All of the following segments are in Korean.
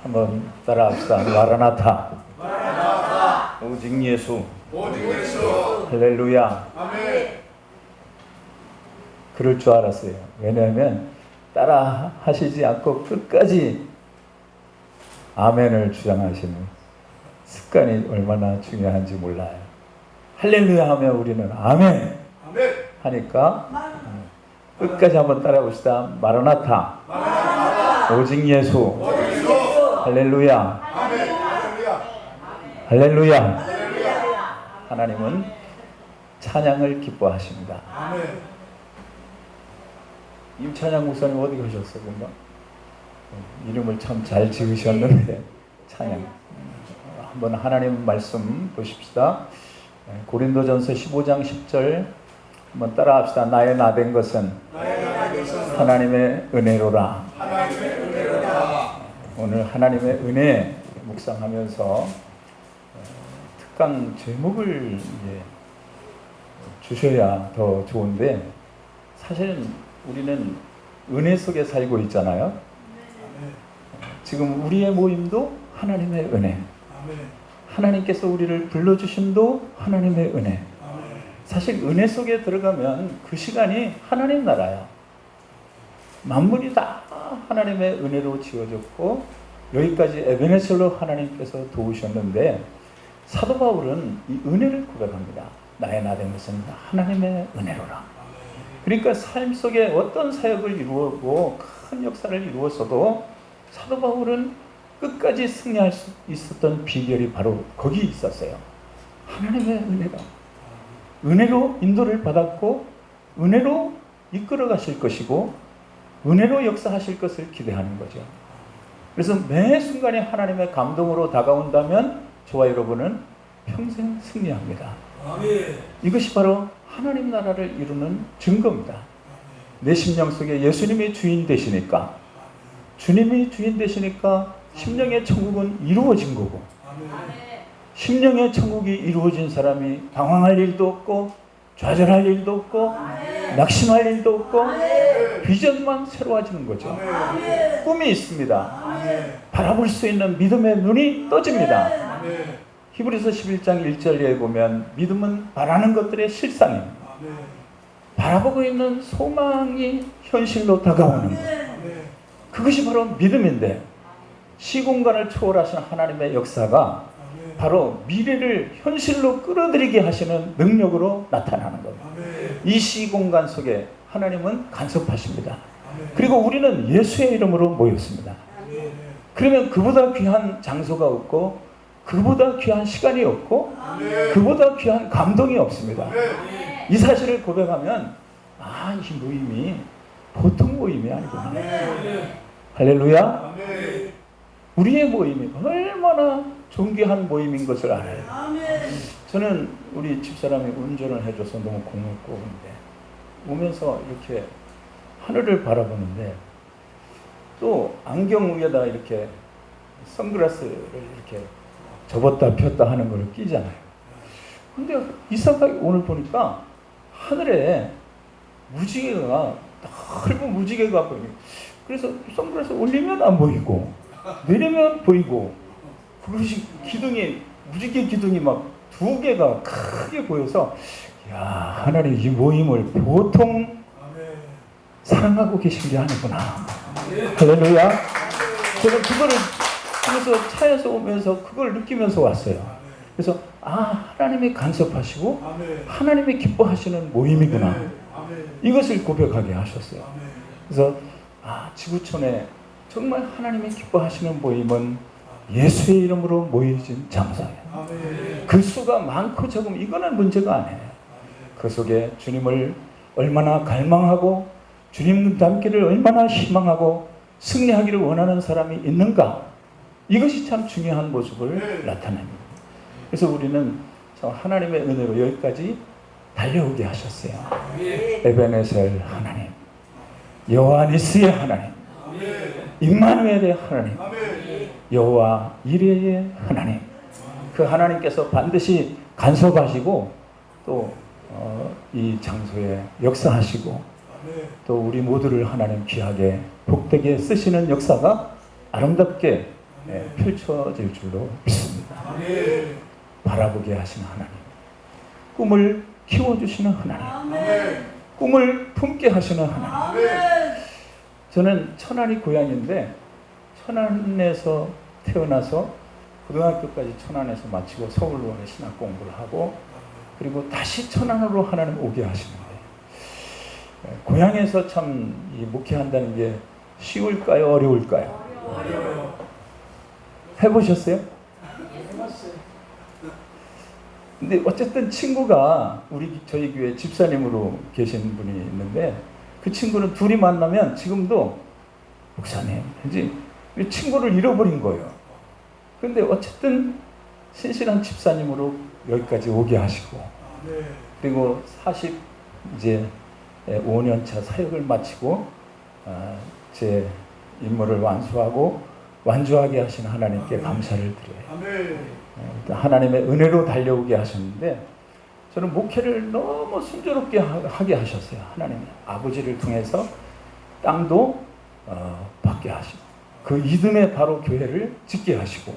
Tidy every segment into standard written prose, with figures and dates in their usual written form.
한번 따라합시다. 마라나타. 오직 예수. 할렐루야. 그럴 줄 알았어요. 왜냐하면 따라 하시지 않고 끝까지 아멘을 주장하시는 습관이 얼마나 중요한지 몰라요. 할렐루야 하면 우리는 아멘 하니까 끝까지 한번 따라 봅시다. 마라나타. 오직 예수. 할렐루야. 할렐루야. 하나님은 찬양을 기뻐하십니다. 임찬양 목사님 어디 가셨어? 금방 이름을 참 잘 지으셨는데 찬양. 한번 하나님 말씀 보십시다. 고린도전서 15장 10절 한번 따라합시다. 나의 나된 것은 하나님의 은혜로라. 오늘 하나님의 은혜 묵상하면서 특강 제목을 이제 주셔야 더 좋은데, 사실은 우리는 은혜 속에 살고 있잖아요. 지금 우리의 모임도 하나님의 은혜, 하나님께서 우리를 불러주심도 하나님의 은혜. 사실 은혜 속에 들어가면 그 시간이 하나님 나라야. 만물이 다 하나님의 은혜로 지어졌고 여기까지 에베네셀로 하나님께서 도우셨는데, 사도 바울은 이 은혜를 고백합니다. 나의 나된 것은 하나님의 은혜로라. 그러니까 삶 속에 어떤 사역을 이루었고 큰 역사를 이루었어도 사도 바울은 끝까지 승리할 수 있었던 비결이 바로 거기 있었어요. 하나님의 은혜가. 은혜로 인도를 받았고 은혜로 이끌어 가실 것이고 은혜로 역사하실 것을 기대하는 거죠. 그래서 매 순간에 하나님의 감동으로 다가온다면 저와 여러분은 평생 승리합니다. 이것이 바로 하나님 나라를 이루는 증거입니다. 내 심령 속에 예수님이 주인 되시니까, 주님이 주인 되시니까 심령의 천국은 이루어진 거고, 심령의 천국이 이루어진 사람이 당황할 일도 없고 좌절할 일도 없고 낙심할 일도 없고 비전만 새로워지는 거죠. 꿈이 있습니다. 바라볼 수 있는 믿음의 눈이 떠집니다. 히브리서 11장 1절에 보면 믿음은 바라는 것들의 실상입니다. 바라보고 있는 소망이 현실로 다가오는 것, 그것이 바로 믿음인데, 시공간을 초월하신 하나님의 역사가 바로 미래를 현실로 끌어들이게 하시는 능력으로 나타나는 겁니다. 이 시공간 속에 하나님은 간섭하십니다. 그리고 우리는 예수의 이름으로 모였습니다. 그러면 그보다 귀한 장소가 없고 그보다 귀한 시간이 없고 그보다 귀한 감동이 없습니다. 이 사실을 고백하면 이 모임이 보통 모임이 아니구나. 할렐루야. 우리의 모임이 얼마나 존귀한 모임인 것을 알아요. 저는 우리 집사람이 운전을 해줘서 너무 고맙고, 그런데 오면서 이렇게 하늘을 바라보는데 또 안경 위에다 이렇게 선글라스를 이렇게 접었다 폈다 하는 걸 끼잖아요. 근데 이상하게 오늘 보니까 하늘에 무지개가, 넓은 무지개가 보여요. 그래서 선글라스 올리면 안 보이고 내리면 보이고, 그것이 기둥이, 무지개 기둥이 막 2개가 크게 보여서, 야, 하나님 이 모임을 보통 사랑하고 계신 게 아니구나. 할렐루야. 제가 그거를 그래서 차에서 오면서 그걸 느끼면서 왔어요. 그래서 하나님이 간섭하시고 하나님이 기뻐하시는 모임이구나. 이것을 고백하게 하셨어요. 그래서 지구촌에 정말 하나님이 기뻐하시는 모임은 예수의 이름으로 모여진 장소예요. 그 수가 많고 적음 이거는 문제가 아니에요. 그 속에 주님을 얼마나 갈망하고 주님 닮기를 얼마나 희망하고 승리하기를 원하는 사람이 있는가, 이것이 참 중요한 모습을 나타냅니다. 그래서 우리는 하나님의 은혜로 여기까지 달려오게 하셨어요. 에베네셀 하나님, 여호와 니스의 하나님, 임마누엘의 하나님, 여호와 이레의 하나님, 그 하나님께서 반드시 간섭하시고 또 이 장소에 역사하시고 또 우리 모두를 하나님 귀하게 복되게 쓰시는 역사가 아름답게 펼쳐질 줄로 믿습니다. 바라보게 하시는 하나님, 꿈을 키워주시는 하나님, 꿈을 품게 하시는 하나님. 저는 천안이 고향인데 천안에서 태어나서 고등학교까지 천안에서 마치고 서울원에 신학 공부를 하고 그리고 다시 천안으로 하나님 오게 하시는데 고향에서 참 이 목회한다는 게 쉬울까요? 어려울까요? 어려워요. 해보셨어요? 해봤어요. 근데 어쨌든 친구가 저희 교회 집사님으로 계신 분이 있는데 그 친구는 둘이 만나면 지금도 목사님 이제 친구를 잃어버린 거예요. 근데 어쨌든 신실한 집사님으로 여기까지 오게 하시고 그리고 45년차 사역을 마치고 제 임무를 완주하게 하신 하나님께 감사를 드려요. 하나님의 은혜로 달려오게 하셨는데 저는 목회를 너무 순조롭게 하게 하셨어요. 하나님 아버지를 통해서 땅도 받게 하시고 그 이듬해 바로 교회를 짓게 하시고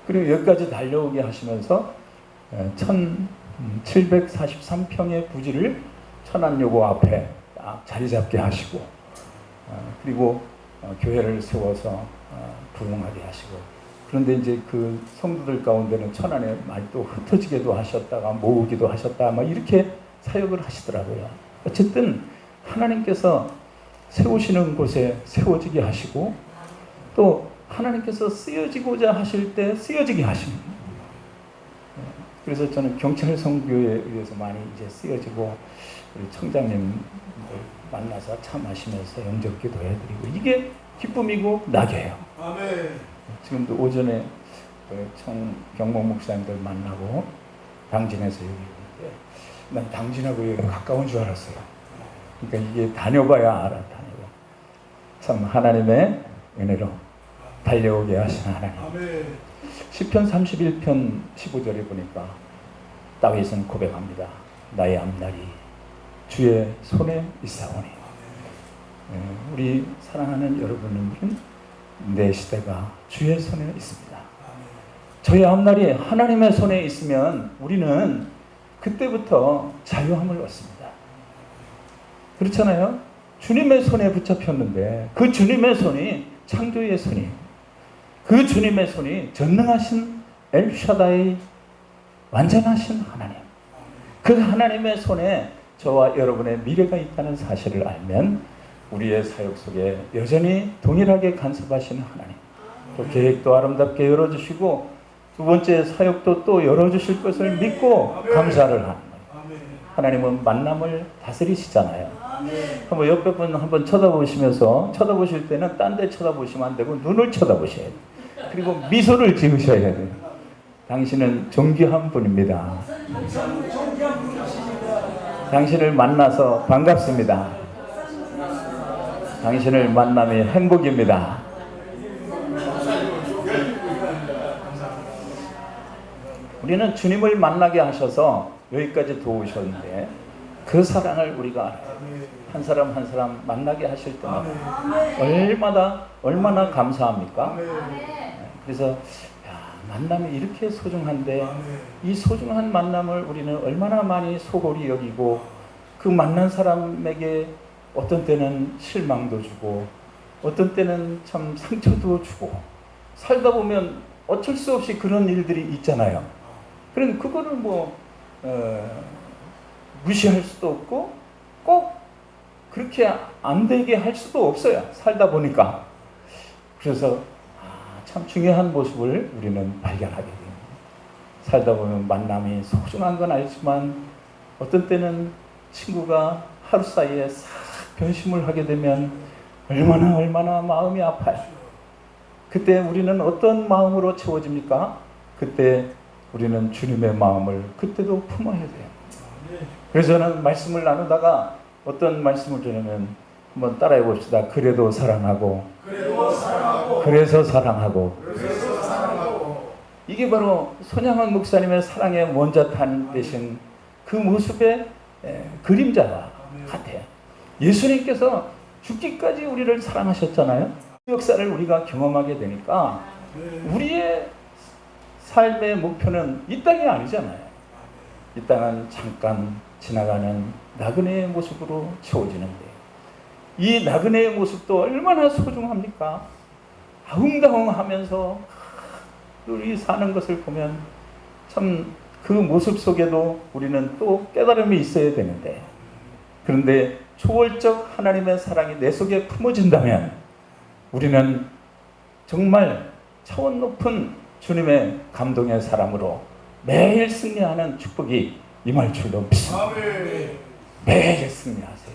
그리고 여기까지 달려오게 하시면서 1743평의 부지를 천안여고 앞에 딱 자리 잡게 하시고 그리고 교회를 세워서 부흥하게 하시고 그런데 이제 그 성도들 가운데는 천안에 많이 또 흩어지게도 하셨다가 모으기도 하셨다 막 이렇게 사역을 하시더라고요. 어쨌든 하나님께서 세우시는 곳에 세워지게 하시고 또 하나님께서 쓰여지고자 하실 때 쓰여지게 하십니다. 그래서 저는 경찰 선교에 의해서 많이 이제 쓰여지고 우리 청장님을 만나서 차 마시면서 영접기도 해드리고 이게 기쁨이고 낙이에요. 아멘. 지금도 오전에 경목 목사님들 만나고 당진에서 여기 있는데 난 당진하고 여기 가까운 줄 알았어요. 그러니까 이게 다녀봐야 알아. 참 하나님의 은혜로 달려오게 하신 하나님. 아멘. 시편 31편 15절에 보니까 다윗은 고백합니다. 나의 앞날이 주의 손에 있사오니. 우리 사랑하는 여러분은 내 시대가 주의 손에 있습니다. 저희 앞날이 하나님의 손에 있으면 우리는 그때부터 자유함을 얻습니다. 그렇잖아요? 주님의 손에 붙잡혔는데 그 주님의 손이 창조의 손이 그 주님의 손이 전능하신 엘샤다이 완전하신 하나님 그 하나님의 손에 저와 여러분의 미래가 있다는 사실을 알면 우리의 사역 속에 여전히 동일하게 간섭하시는 하나님 또 계획도 아름답게 열어주시고 두 번째 사역도 또 열어주실 것을 믿고 감사를 하는 거예요. 하나님은 만남을 다스리시잖아요. 한번 옆에 분 한번 쳐다보시면서 쳐다보실 때는 딴 데 쳐다보시면 안 되고 눈을 쳐다보셔야 돼요. 그리고 미소를 지으셔야 돼요. 당신은 존귀한 분입니다. 당신을 만나서 반갑습니다. 당신을 만남이 행복입니다. 우리는 주님을 만나게 하셔서 여기까지 도우셨는데 그 사랑을 우리가 알아요. 한 사람 한 사람 만나게 하실 때마다 얼마나 감사합니까? 그래서 만남이 이렇게 소중한데 이 소중한 만남을 우리는 얼마나 많이 소홀히 여기고 그 만난 사람에게 어떤 때는 실망도 주고 어떤 때는 참 상처도 주고 살다 보면 어쩔 수 없이 그런 일들이 있잖아요. 그런데 그거를 무시할 수도 없고 꼭 그렇게 안 되게 할 수도 없어요. 살다 보니까. 그래서 참 중요한 모습을 우리는 발견하게 됩니다. 살다 보면 만남이 소중한 건 알지만 어떤 때는 친구가 하루 사이에 싹 변심을 하게 되면 얼마나 마음이 아파요. 그때 우리는 어떤 마음으로 채워집니까? 그때 우리는 주님의 마음을 그때도 품어야 돼요. 그래서 저는 말씀을 나누다가 어떤 말씀을 드리면 한번 따라해 봅시다. 그래도 사랑하고 그래서 사랑하고 이게 바로 손양원 목사님의 사랑의 원자탄 되신 그 모습의 그림자와 같아요. 예수님께서 죽기까지 우리를 사랑하셨잖아요. 그 역사를 우리가 경험하게 되니까 우리의 삶의 목표는 이 땅이 아니잖아요. 이 땅은 잠깐 지나가는 나그네의 모습으로 채워지는데 이 나그네의 모습도 얼마나 소중합니까? 아웅다웅하면서 우리 사는 것을 보면 참 그 모습 속에도 우리는 또 깨달음이 있어야 되는데, 그런데 초월적 하나님의 사랑이 내 속에 품어진다면 우리는 정말 차원 높은 주님의 감동의 사람으로 매일 승리하는 축복이 임할 줄로 믿습니다. 매일 승리하세요.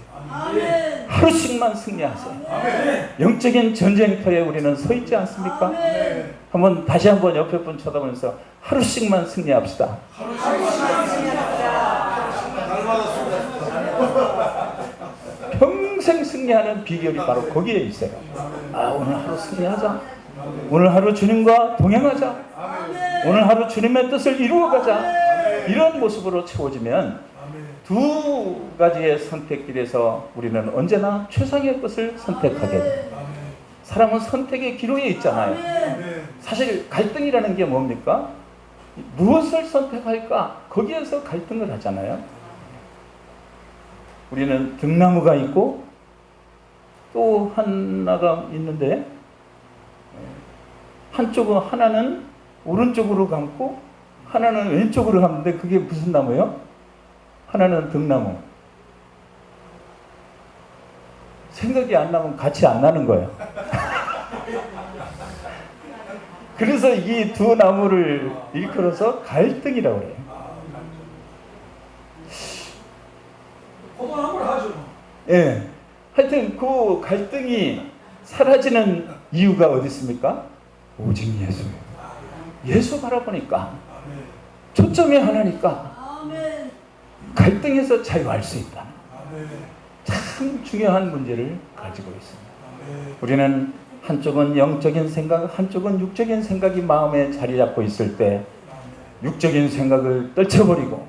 하루씩만 승리하세요. 영적인 전쟁터에 우리는 서 있지 않습니까? 한번 다시 한번 옆에 분 쳐다보면서 하루씩만 승리합시다. 평생 승리하는 비결이 바로 거기에 있어요. 오늘 하루 승리하자. 오늘 하루 주님과 동행하자. 오늘 하루 주님의 뜻을 이루어가자. 이런 모습으로 채워지면 두 가지의 선택길에서 우리는 언제나 최상의 것을 선택하게 됩니다. 사람은 선택의 기로에 있잖아요. 사실 갈등이라는 게 뭡니까? 무엇을 선택할까? 거기에서 갈등을 하잖아요. 우리는 등나무가 있고 또 하나가 있는데 한쪽은 하나는 오른쪽으로 감고 하나는 왼쪽으로 감는데 그게 무슨 나무예요? 하나는 등나무. 생각이 안 나면 같이 안 나는 거예요. 그래서 이 두 나무를 일컬어서 갈등이라고 그래요. 고만함을 하죠. 예. 하여튼 그 갈등이 사라지는 이유가 어디 있습니까? 오직 예수. 예수 바라보니까 초점이 하나니까 갈등에서 자유할 수 있다. 참 중요한 문제를 가지고 있습니다. 우리는 한쪽은 영적인 생각, 한쪽은 육적인 생각이 마음에 자리 잡고 있을 때 육적인 생각을 떨쳐버리고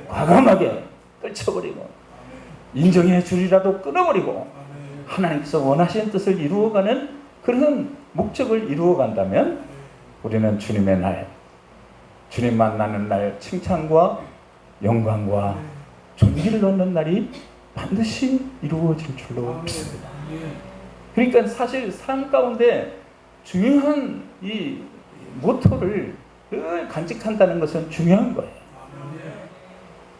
과감하게 떨쳐버리고 인정해 주리라도 끊어버리고 하나님께서 원하시는 뜻을 이루어가는 그런 목적을 이루어간다면 우리는 주님의 날, 주님 만나는 날 칭찬과 영광과 존귀를 얻는 날이 반드시 이루어질 줄로 믿습니다. 그러니까 사실 삶 가운데 중요한 이 모토를 늘 간직한다는 것은 중요한 거예요.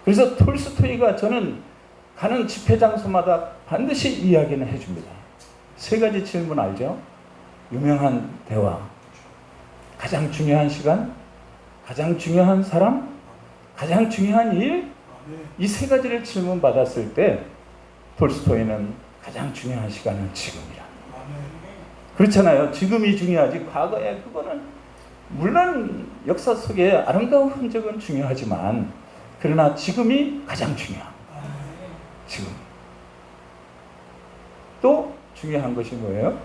그래서 톨스토이가 저는 가는 집회 장소마다 반드시 이야기는 해줍니다. 세 가지 질문 알죠? 유명한 대화, 가장 중요한 시간, 가장 중요한 사람, 가장 중요한 일, 이 세 가지를 질문 받았을 때 톨스토이는 가장 중요한 시간은 지금이라. 그렇잖아요. 지금이 중요하지 과거에 그거는 물론 역사 속에 아름다운 흔적은 중요하지만 그러나 지금이 가장 중요한. 지금. 또 중요한 것이 뭐예요?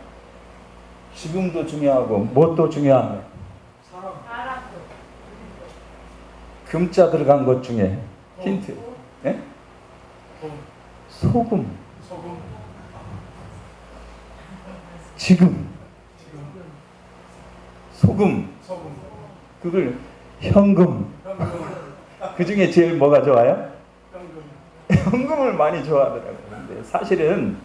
지금도 중요하고 무엇도 중요한 거예요? 금자 들어간 것 중에 힌트. 네? 소금. 지금. 소금. 그걸 현금. 그 중에 제일 뭐가 좋아요? 현금을 많이 좋아하더라고요. 근데 사실은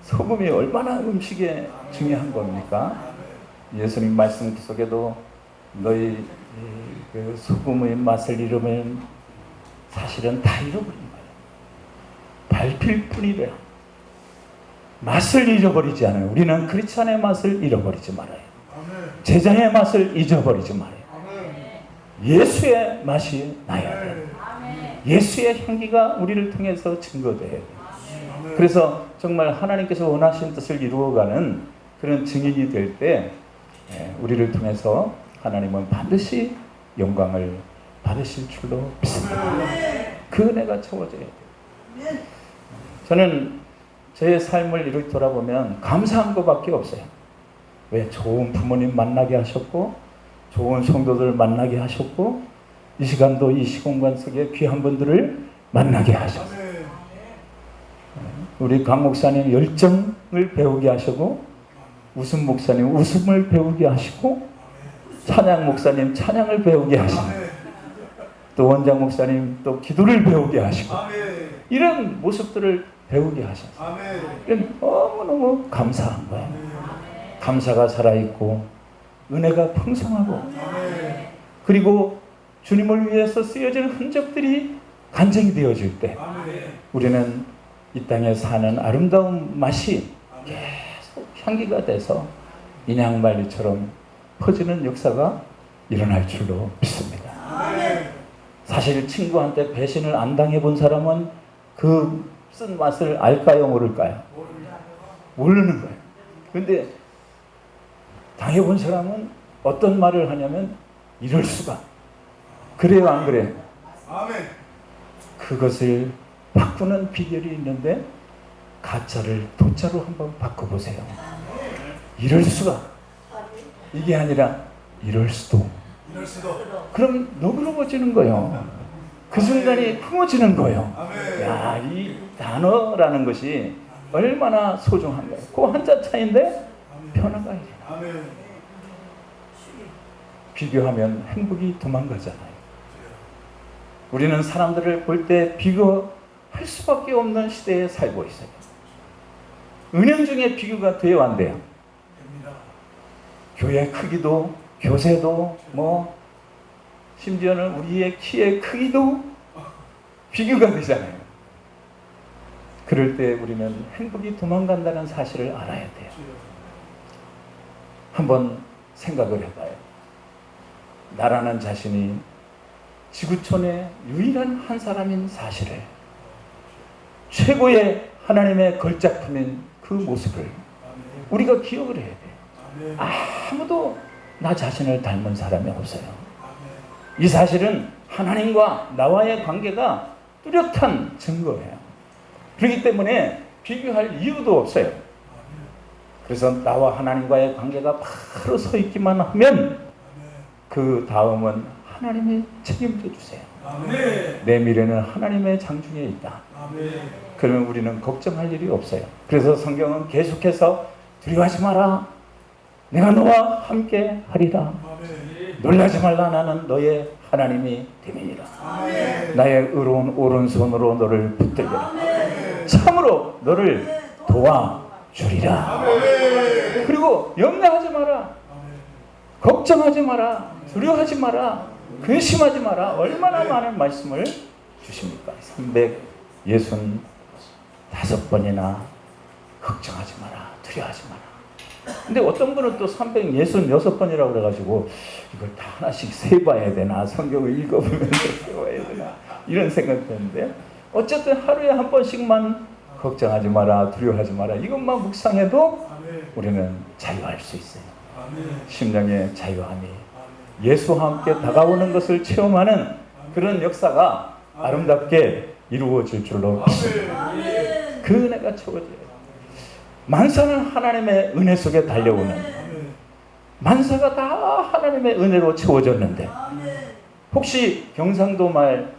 소금이 얼마나 음식에 중요한 겁니까? 예수님 말씀 속에도 너희 그 소금의 맛을 잃으면 사실은 다 잃어버린 거예요. 밟힐 뿐이래요. 맛을 잊어버리지 않아요. 우리는 크리스찬의 맛을 잃어버리지 말아요. 제자의 맛을 잊어버리지 말아요. 예수의 맛이 나야 돼요. 예수의 향기가 우리를 통해서 증거돼야 돼요. 그래서 정말 하나님께서 원하신 뜻을 이루어가는 그런 증인이 될 때 우리를 통해서 하나님은 반드시 영광을 받으실 줄로 믿습니다. 그 은혜가 채워져야 돼요. 저는 제 삶을 이렇게 돌아보면 감사한 것밖에 없어요. 왜? 좋은 부모님 만나게 하셨고 좋은 성도들 만나게 하셨고 이 시간도 이 시공간 속에 귀한 분들을 만나게 하셨어요. 우리 강 목사님 열정을 배우게 하시고 웃음 목사님 웃음을 배우게 하시고 찬양 목사님 찬양을 배우게 하시고, 또 원장 목사님 또 기도를 배우게 하시고, 이런 모습들을 배우게 하셨어요. 너무너무 감사한 거예요. 감사가 살아있고 은혜가 풍성하고, 그리고 주님을 위해서 쓰여질 흔적들이 간증이 되어질 때 우리는 이 땅에 사는 아름다운 맛이 계속 향기가 돼서 인양말리처럼 퍼지는 역사가 일어날 줄로 믿습니다. 사실 친구한테 배신을 안 당해본 사람은 그 쓴맛을 알까요, 모를까요? 모르는 거예요. 근데 당해본 사람은 어떤 말을 하냐면, 이럴 수가. 그래요, 안 그래요? 그것을 바꾸는 비결이 있는데, 가짜를 도짜로 한번 바꿔보세요. 이럴 수가. 이게 아니라 이럴 수도. 그럼 너그러워지는 거예요. 그 순간이 품어지는 거예요. 야, 이 단어라는 것이 얼마나 소중한가요? 그 한자 차이인데 변화가 일어나. 비교하면 행복이 도망가잖아요. 우리는 사람들을 볼 때 비교할 수밖에 없는 시대에 살고 있어요. 은연중에 비교가 돼요, 안 돼요? 교회 크기도, 교세도, 심지어는 우리의 키의 크기도 비교가 되잖아요. 그럴 때 우리는 행복이 도망간다는 사실을 알아야 돼요. 한번 생각을 해봐요. 나라는 자신이 지구촌의 유일한 한 사람인 사실을, 최고의 하나님의 걸작품인 그 모습을 우리가 기억을 해야 돼요. 아무도 나 자신을 닮은 사람이 없어요. 이 사실은 하나님과 나와의 관계가 뚜렷한 증거예요. 그렇기 때문에 비교할 이유도 없어요. 그래서 나와 하나님과의 관계가 바로 서 있기만 하면 그 다음은 하나님이 책임져 주세요. 내 미래는 하나님의 장중에 있다. 그러면 우리는 걱정할 일이 없어요. 그래서 성경은 계속해서 두려워하지 마라. 내가 너와 함께 하리라. 놀라지 말라. 나는 너의 하나님이 됨이니라. 나의 의로운 오른손으로 너를 붙들리라. 참으로 너를 도와주리라. 그리고 염려하지 마라. 걱정하지 마라. 두려워하지 마라. 근심하지 마라. 얼마나 많은 말씀을 주십니까? 365번이나 걱정하지 마라. 두려워하지 마라. 근데 어떤 분은 또 366번이라고 그래가지고 이걸 다 하나씩 세봐야 되나, 성경을 읽어보면서 세봐야 되나, 이런 생각이 드는데, 어쨌든 하루에 한 번씩만 걱정하지 마라, 두려워하지 마라, 이것만 묵상해도 우리는 자유할 수 있어요. 심령의 자유함이 예수와 함께 다가오는 것을 체험하는 그런 역사가 아름답게 이루어질 줄로 믿습니다. 그 은혜가 채워져요. 만사는 하나님의 은혜 속에 달려오는, 만사가 다 하나님의 은혜로 채워졌는데, 혹시 경상도 말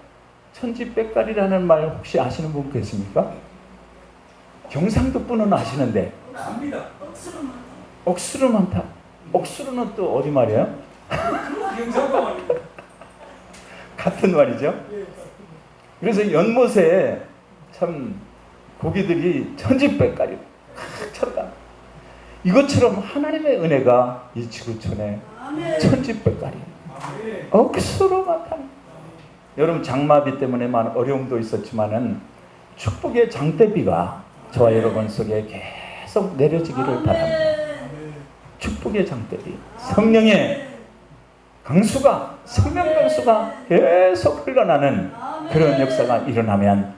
천지백갈이라는 말 혹시 아시는 분 계십니까? 경상도 분은 아시는데 억수로 많다. 억수로는 또 어디 말이에요? 같은 말이죠. 그래서 연못에 참 고기들이 천지백갈이 쳤다. 이것처럼 하나님의 은혜가 이 지구촌에 천지백갈이 억수로 많다. 여러분, 장마비 때문에 많은 어려움도 있었지만은 축복의 장대비가 저와 여러분 속에 계속 내려지기를 바랍니다. 축복의 장대비, 성령의 강수가, 생명 강수가 계속 흘러나는 그런 역사가 일어나면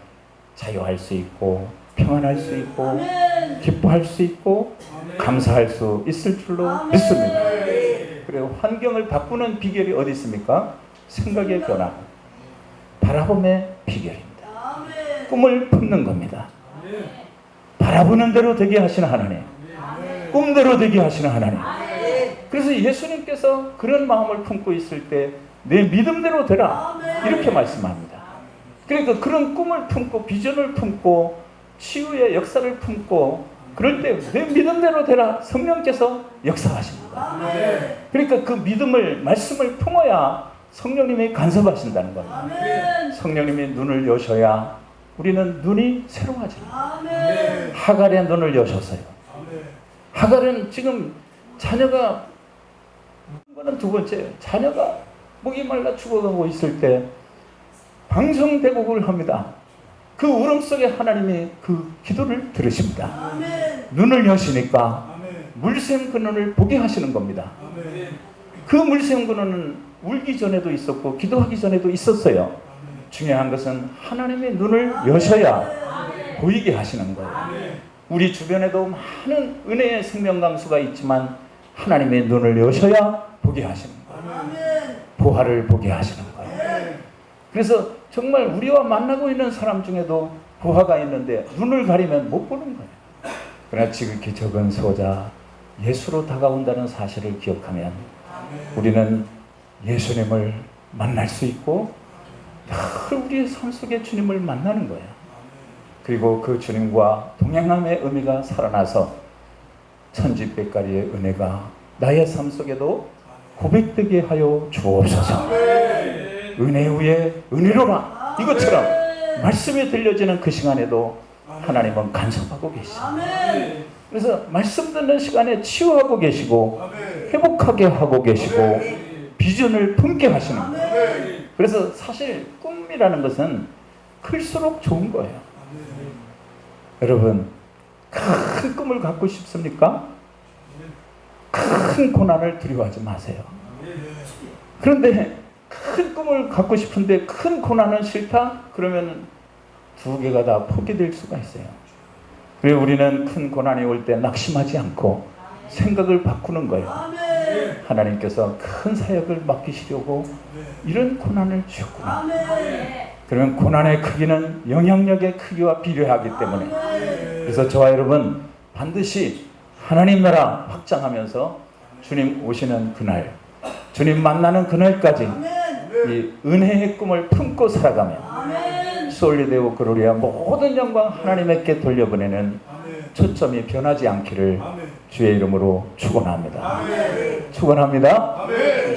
자유할 수 있고, 평안할 수 있고, 기뻐할 수 있고, 감사할 수 있을 줄로 믿습니다. 그리고 환경을 바꾸는 비결이 어디 있습니까? 생각의 변화, 바라봄의 비결입니다. 꿈을 품는 겁니다. 바라보는 대로 되게 하시는 하나님, 꿈대로 되게 하시는 하나님. 그래서 예수님께서 그런 마음을 품고 있을 때 내 믿음대로 되라, 이렇게 말씀합니다. 그러니까 그런 꿈을 품고 비전을 품고 치유의 역사를 품고 그럴 때 내 믿음대로 되라, 성령께서 역사하십니다. 거예요. 아멘. 그러니까 그 믿음을, 말씀을 품어야 성령님이 간섭하신다는 거예요. 아멘. 성령님이 눈을 여셔야 우리는 눈이 새로워져요. 아멘. 하갈의 눈을 여셨어요. 아멘. 하갈은 지금 자녀가, 이거는 두 번째, 자녀가 목이 말라 죽어가고 있을 때 방성대곡을 합니다. 그 울음 속에 하나님이 그 기도를 들으십니다. 아멘. 눈을 여시니까 아멘. 물샘 근원을 보게 하시는 겁니다. 아멘. 그 물샘 근원은 울기 전에도 있었고 기도하기 전에도 있었어요. 중요한 것은 하나님의 눈을 여셔야 보이게 하시는 거예요. 우리 주변에도 많은 은혜의 생명 강수가 있지만 하나님의 눈을 여셔야 보게 하시는 거예요. 아멘. 보화를 보게 하시는 거예요. 그래서 정말 우리와 만나고 있는 사람 중에도 보화가 있는데 눈을 가리면 못 보는 거예요. 그러나 지극히 적은 소자 예수로 다가온다는 사실을 기억하면 우리는 예수님을 만날 수 있고 늘 우리의 삶 속에 주님을 만나는 거예요. 그리고 그 주님과 동행함의 의미가 살아나서 천지백가리의 은혜가 나의 삶 속에도 고백되게 하여 주옵소서. 은혜 위에 은혜로라. 이것처럼 말씀이 들려지는 그 시간에도 하나님은 간섭하고 계시죠. 아멘. 그래서 말씀 듣는 시간에 치유하고 계시고 아멘. 회복하게 하고 계시고 비전을 품게 하시는 거예요. 아멘. 그래서 사실 꿈이라는 것은 클수록 좋은 거예요. 여러분, 큰 꿈을 갖고 싶습니까? 큰 고난을 두려워하지 마세요. 그런데 큰 꿈을 갖고 싶은데 큰 고난은 싫다? 그러면 두 개가 다 포기될 수가 있어요. 왜 우리는 큰 고난이 올 때 낙심하지 않고 생각을 바꾸는 거예요. 아멘. 하나님께서 큰 사역을 맡기시려고 이런 고난을 주셨구나. 아멘. 그러면 고난의 크기는 영향력의 크기와 비례하기 때문에 그래서 저와 여러분 반드시 하나님 나라 확장하면서 주님 오시는 그날, 주님 만나는 그날까지 아멘. 이 은혜의 꿈을 품고 살아가며 아멘. 솔리데오 그로리아 모든 영광 하나님께 돌려보내는 아멘. 초점이 변하지 않기를 아멘. 주의 이름으로 축원합니다. 아멘. 축원합니다. 아멘.